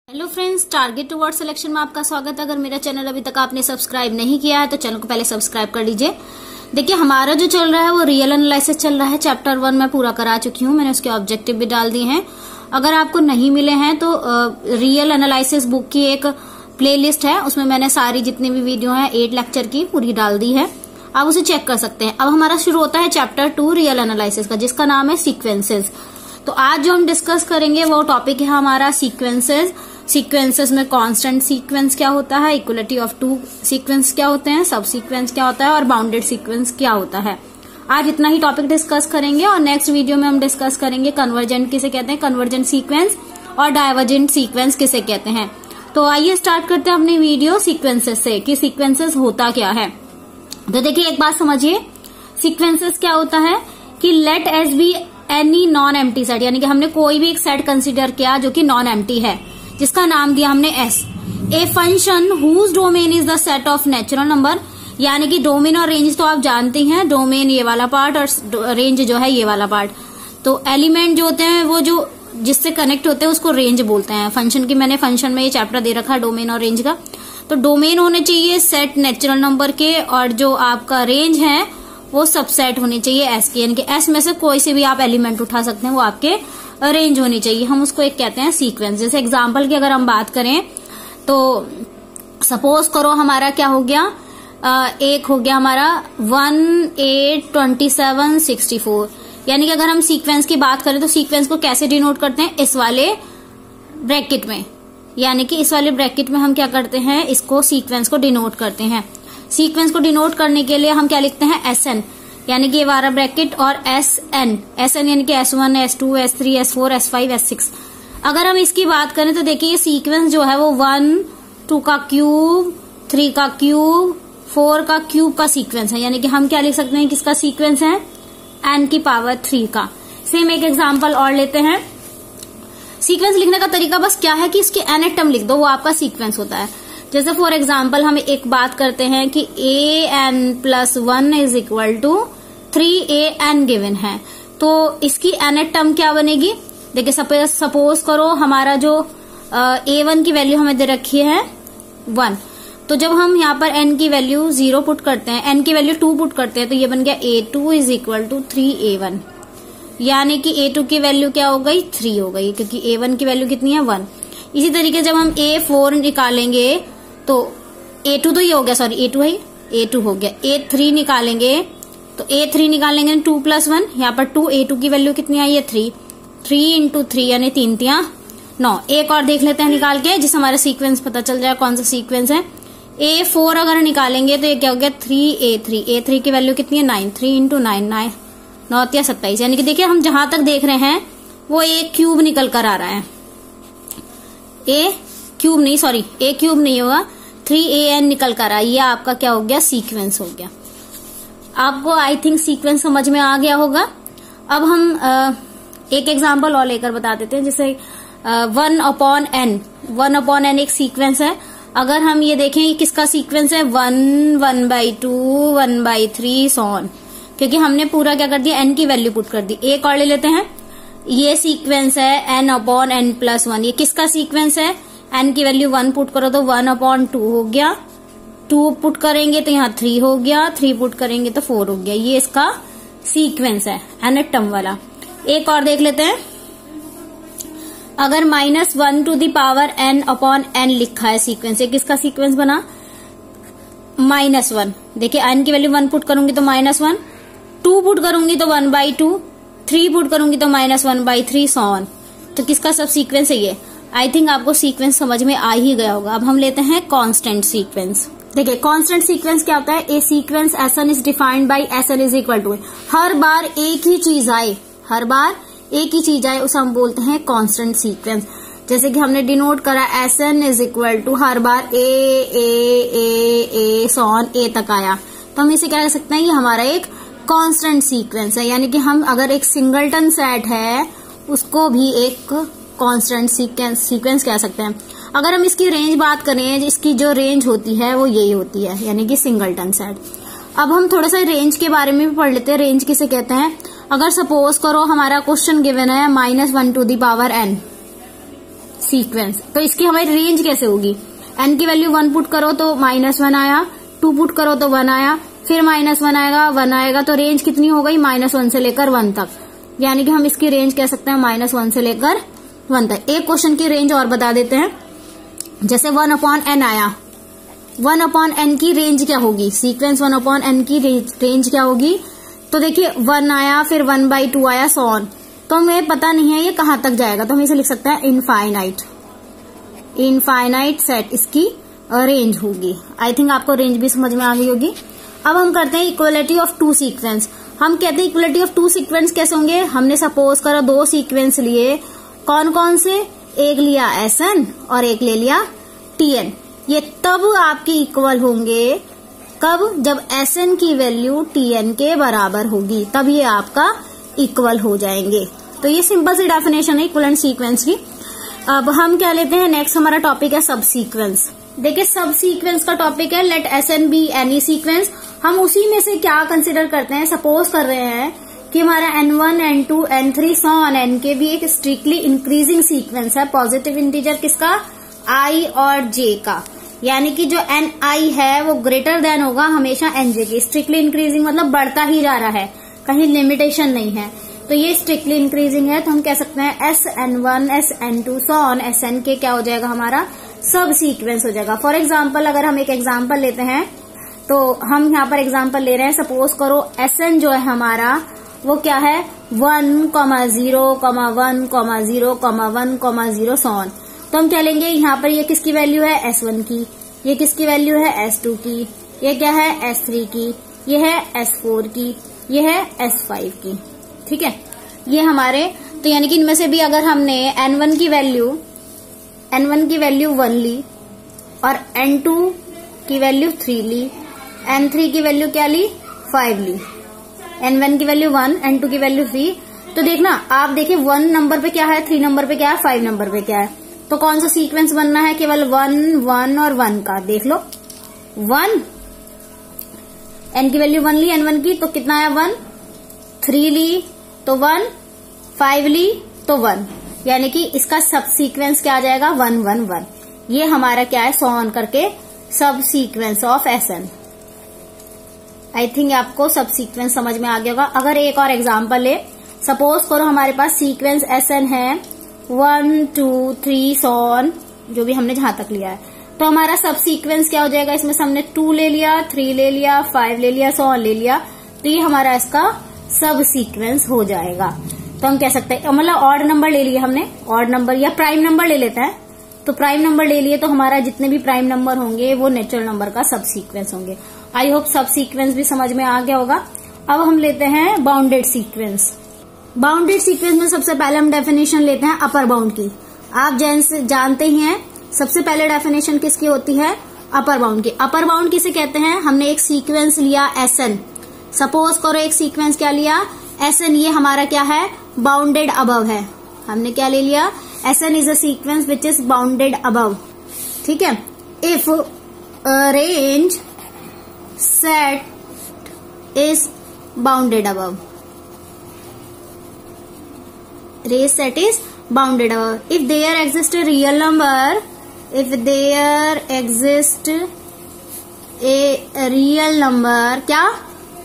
Hello friends, target toward selection में आपका स्वागत है। अगर मेरा चैनल अभी तक आपने सब्सक्राइब नहीं किया है तो चैनल को पहले सब्सक्राइब कर लीजिए। देखिए, हमारा जो चल रहा है वो रियल एनालिसिस चल रहा है। चैप्टर 1 मैं पूरा करा चुकी हूँ, मैंने उसके ऑब्जेक्टिव भी डाल दिए हैं। अगर आपको नहीं मिले हैं तो रियल एनालिसिस बुक की एक प्लेलिस्ट है, उसमें मैंने सारी जितनी भी वीडियो है 8 लेक्चर की पूरी डाल दी है, आप उसे चेक कर सकते हैं। अब हमारा शुरू होता है चैप्टर 2 रियल एनालिसिस का, जिसका नाम है सीक्वेंसेस। तो आज जो हम डिस्कस करेंगे वो टॉपिक है हमारा सीक्वेंसेस। सीक्वेंसेस में कांस्टेंट सीक्वेंस क्या होता है, इक्वलिटी ऑफ टू सीक्वेंस क्या होते हैं, सब सीक्वेंस क्या होता है और बाउंडेड सीक्वेंस क्या होता है। आज इतना ही टॉपिक डिस्कस करेंगे और नेक्स्ट वीडियो में हम डिस्कस करेंगे कन्वर्जेंट किसे कहते हैं, कन्वर्जेंट सीक्वेंस और डाइवर्जेंट सीक्वेंस किसे कहते हैं। तो आइए स्टार्ट करते हैं अपनी वीडियो सीक्वेंसेस से कि सीक्वेंसेस होता क्या है। तो देखिए, एक बात समझिए, सीक्वेंसेस क्या होता है कि let S be any non empty set, यानी कि हमने कोई भी एक सेट कंसिडर किया जो कि नॉन एम्प्टी है, जिसका नाम दिया हमने S. A function whose domain is the set of natural number, यानी कि डोमेन और रेंज तो आप जानते हैं, डोमेन ये वाला पार्ट और रेंज जो है ये वाला पार्ट। तो एलिमेंट जो होते हैं वो जो जिससे कनेक्ट होते हैं उसको रेंज बोलते हैं। फंक्शन की मैंने फंक्शन में ये चैप्टर दे रखा है डोमेन और रेंज का। तो डोमेन होने चाहिए सेट नेचुरल नंबर के और जो आपका रेंज है वो सबसेट होनी चाहिए एस के, यानी कि एस में से कोई से भी आप एलिमेंट उठा सकते हैं, वो आपके रेंज होनी चाहिए। हम उसको एक कहते हैं सीक्वेंस। जैसे एग्जांपल की अगर हम बात करें तो सपोज करो हमारा क्या हो गया, एक हो गया हमारा 1 8 27 64, यानी कि अगर हम सीक्वेंस की बात करें तो सीक्वेंस को कैसे डिनोट करते हैं, इस वाले ब्रैकेट में, यानी कि इस वाले ब्रैकेट में हम क्या करते हैं, इसको सीक्वेंस को डिनोट करते हैं। सीक्वेंस को डिनोट करने के लिए हम क्या लिखते हैं, SN, यानी कि 12 ब्रैकेट और SN यानी कि S1 S2 S3 S4 S5 S6। अगर हम इसकी बात करें तो देखिए, ये सीक्वेंस जो है वो 1 2 का क्यूब 3 का क्यूब 4 का क्यूब का सीक्वेंस है, यानी कि हम क्या लिख सकते हैं, किसका सीक्वेंस है, n की पावर 3 का। सेम एक एग्जाम्पल और लेते हैं। सीक्वेंस लिखने का तरीका बस क्या है कि इसके nth टर्म लिख दो, वो आपका सीक्वेंस होता है। जैसे फॉर एग्जाम्पल हम एक बात करते हैं कि an+1 is equal to 3an given है, तो इसकी nth टर्म क्या बनेगी। देखिए, सपोज करो हमारा जो a1 की वैल्यू हमें दे रखी है 1, तो जब हम यहाँ पर n की वैल्यू 0 पुट करते हैं, n की वैल्यू 2 पुट करते हैं, तो ये बन गया a2 is equal to 3a1, यानी कि a2 की वैल्यू क्या हो गई, 3 हो गई, क्योंकि a1 की वैल्यू कितनी है, 1। इसी तरीके जब हम a4 निकालेंगे तो a2 तो ये हो गया, सॉरी a2 है, a2 हो गया। a3 निकालेंगे तो a3 निकालेंगे 2 + 1, यहाँ पर 2, a2 की वैल्यू कितनी आई है, 3 × 3 यानी 3 × 9। एक और देख लेते हैं निकाल के, जिससे हमारा सीक्वेंस पता चल जाए कौन सा सीक्वेंस है। a4 अगर निकालेंगे तो ये क्या हो गया, 3a3 की वैल्यू कितनी है, 9, 3 × 9 9 × 27, यानी कि देखिए हम जहां तक देख रहे हैं वो एक क्यूब निकल कर आ रहा है। a क्यूब नहीं होगा, 3an निकल कर आया, ये आपका क्या हो गया, सीक्वेंस हो गया। आपको आई थिंक सीक्वेंस समझ में आ गया होगा। अब हम एक एग्जांपल और लेकर बता देते हैं। जैसे 1/n एक सीक्वेंस है। अगर हम ये देखें कि किसका सीक्वेंस है, 1 1/2 1/3 सो ऑन, क्योंकि हमने पूरा क्या कर दिया, n की वैल्यू पुट कर दी। एक और ले लेते हैं, ये सीक्वेंस है n/n+1, ये किसका सीक्वेंस है, n की वैल्यू 1 पुट करो तो 1/2 हो गया, 2 पुट करेंगे तो यहाँ 3 हो गया, 3 पुट करेंगे तो 4 हो गया, ये इसका सीक्वेंस है nth टर्म वाला। एक और देख लेते हैं, अगर -1 to the power n/n लिखा है सीक्वेंस, ये किसका सीक्वेंस बना, -1। देखिए, n की वैल्यू 1 पुट करूंगी तो -1, 2 पुट करूंगी तो 1/2, 3 पुट करूंगी तो -1/3 सो ऑन। तो किसका सब सीक्वेंस है ये। आई थिंक आपको सीक्वेंस समझ में आ ही गया होगा। अब हम लेते हैं कांस्टेंट सीक्वेंस। देखिए, कांस्टेंट सीक्वेंस क्या होता है, a sequence SN is defined by SN is equal to, हर बार एक ही चीज आए, उसे हम बोलते हैं कांस्टेंट सीक्वेंस। जैसे कि हमने डिनोट करा SN इज इक्वल टू हर बार ए सो ऑन ए तक आया, तो हम इसे क्या कह सकते हैं, ये हमारा एक कांस्टेंट सीक्वेंस है। यानी कि हम अगर एक सिंगलटन सेट है उसको भी एक कांस्टेंट सीक्वेंस कह सकते हैं। अगर हम इसकी रेंज बात करें, इसकी जो रेंज होती है वो यही होती है, यानी कि सिंगलटन सेट। अब हम थोड़ा सा रेंज के बारे में भी पढ़ लेते हैं, रेंज किसे कहते हैं। अगर सपोज करो हमारा क्वेश्चन गिवन है -1 to the power n, sequence. तो इसकी हमारी रेंज कैसे होगी, n की वैल्यू 1 पुट करो तो -1 आया, 2 पुट करो तो 1 आया, फिर -1 आएगा, 1 आएगा, तो रेंज कितनी हो गई, -1 से लेकर 1 तक। यानी कि हम इसकी रेंज कह सकते हैं -1 से लेकर 1 तक। एक क्वेश्चन की रेंज और बता देते हैं, जैसे 1/n आया, 1/n की रेंज क्या होगी, सीक्वेंस 1/n की रेंज क्या होगी। तो देखिए 1 आया, फिर 1/2 आया, सो ऑन। तो हमें पता नहीं है ये कहां तक जाएगा, तो हम इसे लिख सकते हैं इनफाइनाइट सेट इसकी रेंज होगी। आई थिंक आपको रेंज भी समझ में आ गई होगी। अब हम करते हैं इक्वलिटी ऑफ 2 सीक्वेंस। हम कहते हैं इक्वलिटी ऑफ 2 सीक्वेंस कैसे होंगे, हमने सपोज करो 2 सीक्वेंस लिए, कौन कौन से, एक लिया SN और एक ले लिया TN। ये तब आपकी इक्वल होंगे कब, जब SN की वैल्यू TN के बराबर होगी, तब ये आपका इक्वल हो जाएंगे। तो ये सिंपल सी डेफिनेशन है इक्विवेलेंट सीक्वेंस की। अब हम क्या लेते हैं, नेक्स्ट हमारा टॉपिक है सब सीक्वेंस। देखिए सब सीक्वेंस का टॉपिक है let SN be any sequence. हम उसी में से क्या कंसिडर करते हैं, सपोज कर रहे हैं कि हमारा N1, N2, N3 so on Nk भी एक स्ट्रिक्टली इंक्रीजिंग सीक्वेंस है, पॉजिटिव इंटीजर किसका, I और J का। यानी कि जो Ni है वो ग्रेटर देन होगा हमेशा Nj की। स्ट्रिक्टली इंक्रीजिंग मतलब बढ़ता ही जा रहा है, कहीं लिमिटेशन नहीं है, तो ये स्ट्रिक्टली इंक्रीजिंग है। तो हम कह सकते हैं SN1, SN2 so on Snk क्या हो जाएगा, हमारा सब सीक्वेंस हो जाएगा। फॉर एग्जाम्पल अगर हम एक एग्जाम्पल लेते हैं, तो हम यहाँ पर एग्जाम्पल ले रहे हैं, सपोज करो SN जो है हमारा वो क्या है 1, 0, 1, 0, 1, 0 सो ऑन। तो हम क्या लेंगे, यहाँ पर ये किसकी वैल्यू है S1 की, ये किसकी वैल्यू है S2 की, ये क्या है S3 की, ये है S4 की, ये है S5 की। ठीक है, ये हमारे, तो यानी कि इनमें से भी अगर हमने N1 की वैल्यू 1 ली और N2 की वैल्यू 3 ली, N3 की वैल्यू क्या ली 5 ली, N1 की वैल्यू 1, N2 की वैल्यू 3, तो देखना आप देखिए 1 नंबर पे क्या है, 3 नंबर पे क्या है, 5 नंबर पे क्या है, तो कौन सा सीक्वेंस बनना है, केवल 1, 1 और 1 का। देख लो 1, N की वैल्यू 1 ली N1 की, तो कितना आया 1, 3 ली तो 1, 5 ली तो 1, यानी कि इसका सब सीक्वेंस क्या आ जाएगा 1, 1, 1। ये हमारा क्या है, सो ऑन करके सब sequence of SN। I think आपको सब सीक्वेंस समझ में आ गया होगा। अगर एक और एग्जांपल ले, सपोज करो हमारे पास सीक्वेंस SN है 1, 2, 3 सो ऑन, जो भी हमने जहां तक लिया है, तो हमारा सब सीक्वेंस क्या हो जाएगा, इसमें से हमने 2 ले लिया, 3 ले लिया, 5 ले लिया, सो ऑन ले लिया, तो ये हमारा इसका सब सीक्वेंस हो जाएगा। तो हम कह सकते हैं, मतलब ऑड नंबर ले लिया हमने, ऑड नंबर या प्राइम नंबर ले लेते हैं, तो प्राइम नंबर ले लिए तो हमारा जितने भी प्राइम नंबर होंगे वो नेचुरल नंबर का सब सीक्वेंस होंगे। आई होप सब सीक्वेंस भी समझ में आ गया होगा। अब हम लेते हैं बाउंडेड सीक्वेंस। बाउंडेड सीक्वेंस में सबसे पहले हम डेफिनेशन लेते हैं अपर बाउंड की। आप जानते ही हैं सबसे पहले डेफिनेशन किसकी होती है, अपर बाउंड की। अपर बाउंड किसे कहते हैं, हमने एक सीक्वेंस लिया SN, सपोज करो एक सीक्वेंस क्या लिया SN, ये हमारा क्या है बाउंडेड अबव है, हमने क्या ले लिया SN is a sequence which is bounded above. ठीक है, if range set is bounded above, range set is bounded above, if there exist a real number, if there exist a real number क्या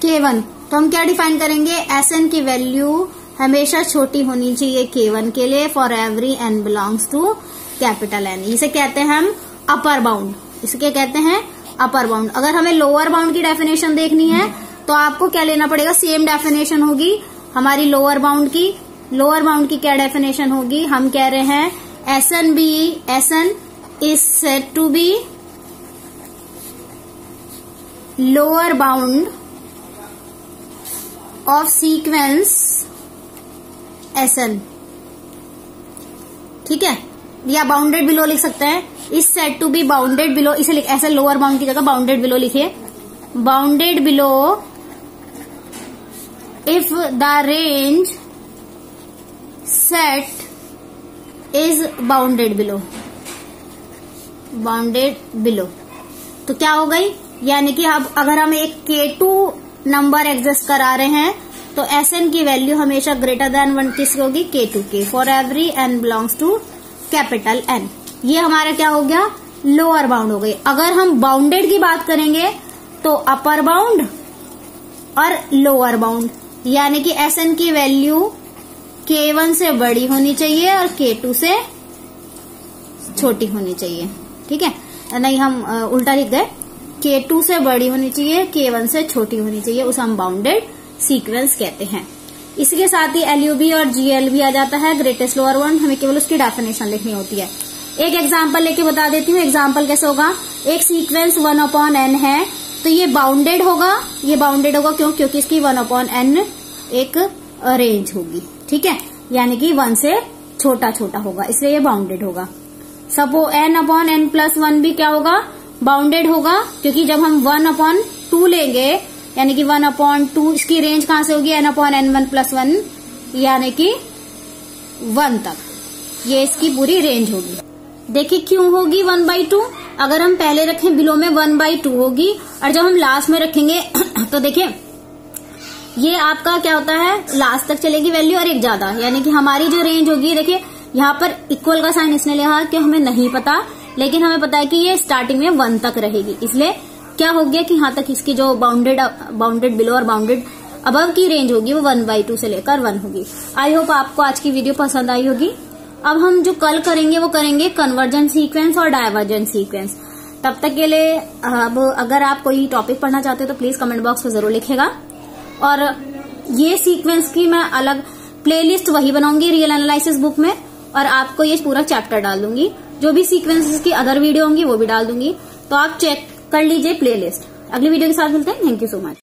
K1, तो हम क्या define करेंगे, SN की value हमेशा छोटी होनी चाहिए K1 के लिए for every N belongs to capital N। इसे कहते हैं हम अपर बाउंड, इसे क्या कहते हैं अपर बाउंड। अगर हमें लोअर बाउंड की डेफिनेशन देखनी है तो आपको क्या लेना पड़ेगा, सेम डेफिनेशन होगी हमारी लोअर बाउंड की। लोअर बाउंड की क्या डेफिनेशन होगी, हम कह रहे हैं SN is said to be lower bound of sequence SN। ठीक है, या बाउंडेड बिलो लिख सकते हैं, is said to be bounded below, इसे ऐसे लोअर बाउंड की जगह बाउंडेड बिलो लिखिए, bounded below if the range set is bounded below, bounded below. तो क्या हो गई, यानी कि अब अगर हम एक K2 नंबर एग्जिस्ट करा रहे हैं तो SN की वैल्यू हमेशा ग्रेटर देन 1 किसकी होगी, K2 की, for every N belongs to capital N। ये हमारा क्या हो गया, लोअर बाउंड हो गई। अगर हम बाउंडेड की बात करेंगे तो अपर बाउंड और लोअर बाउंड, यानी कि Sn की वैल्यू K1 से बड़ी होनी चाहिए और K2 से छोटी होनी चाहिए। ठीक है, नहीं हम उल्टा लिख गए, K2 से बड़ी होनी चाहिए, K1 से छोटी होनी चाहिए, उसे हम बाउंडेड सीक्वेंस कहते हैं। इसके साथ ही LUB और GLB आ जाता है, ग्रेटेस्ट लोअर बाउंड। हमें केवल उसकी डेफिनेशन लिखनी होती है। एक एग्जाम्पल लेके बता देती हूँ। एग्जाम्पल कैसे होगा, एक सीक्वेंस 1/n है तो ये बाउंडेड होगा। ये बाउंडेड होगा क्यों, क्योंकि इसकी 1/n एक रेंज होगी। ठीक है, यानी कि 1 से छोटा छोटा होगा, इसलिए ये बाउंडेड होगा। सपोज n/n+1 भी क्या होगा, बाउंडेड होगा, क्योंकि जब हम 1/2 लेंगे यानी कि 1/2 इसकी रेंज कहां से होगी, n/n1+1 यानी कि 1 तक, ये इसकी पूरी रेंज होगी। देखिए क्यों होगी 1/2, अगर हम पहले रखें बिलो में 1/2 होगी और जब हम लास्ट में रखेंगे तो देखिए ये आपका क्या होता है, लास्ट तक चलेगी वैल्यू और एक ज्यादा, यानी कि हमारी जो रेंज होगी, देखिए यहाँ पर इक्वल का साइन इसने लिया कि हमें नहीं पता, लेकिन हमें पता है कि ये स्टार्टिंग में 1 तक रहेगी, इसलिए क्या हो गया कि यहाँ तक इसकी जो बाउंडेड बिलो और बाउंडेड अबव की रेंज होगी वो 1/2 से लेकर 1 होगी। आई होप आपको आज की वीडियो पसंद आई होगी। अब हम जो कल करेंगे वो करेंगे कन्वर्जेंट सीक्वेंस और डायवर्जेंट सीक्वेंस। तब तक के लिए अब अगर आप कोई टॉपिक पढ़ना चाहते हो तो प्लीज कमेंट बॉक्स में जरूर लिखेगा। और ये सीक्वेंस की मैं अलग प्लेलिस्ट वही बनाऊंगी रियल एनालिसिस बुक में, और आपको ये पूरा चैप्टर डाल दूंगी। जो भी सीक्वेंसेस की अदर वीडियो होंगी वो भी डाल दूंगी, तो आप चेक कर लीजिए प्लेलिस्ट। अगली वीडियो के साथ मिलते हैं। Thank you so much.